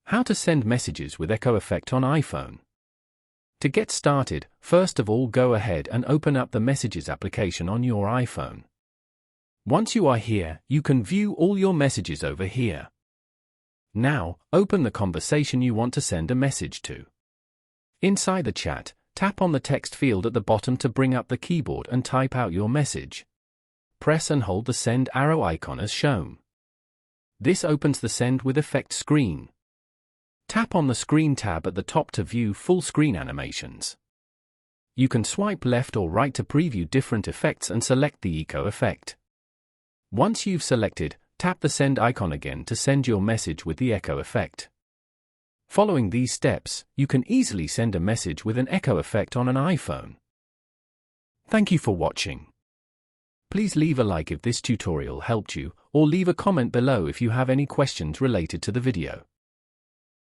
How to send messages with echo effect on iPhone. To get started, first of all go ahead and open up the Messages application on your iPhone. Once you are here, you can view all your messages over here. Now, open the conversation you want to send a message to. Inside the chat, tap on the text field at the bottom to bring up the keyboard and type out your message. Press and hold the send arrow icon as shown. This opens the Send with Effect screen. Tap on the Screen tab at the top to view full screen animations. You can swipe left or right to preview different effects and select the echo effect. Once you've selected, tap the Send icon again to send your message with the echo effect. Following these steps, you can easily send a message with an echo effect on an iPhone. Thank you for watching. Please leave a like if this tutorial helped you, or leave a comment below if you have any questions related to the video.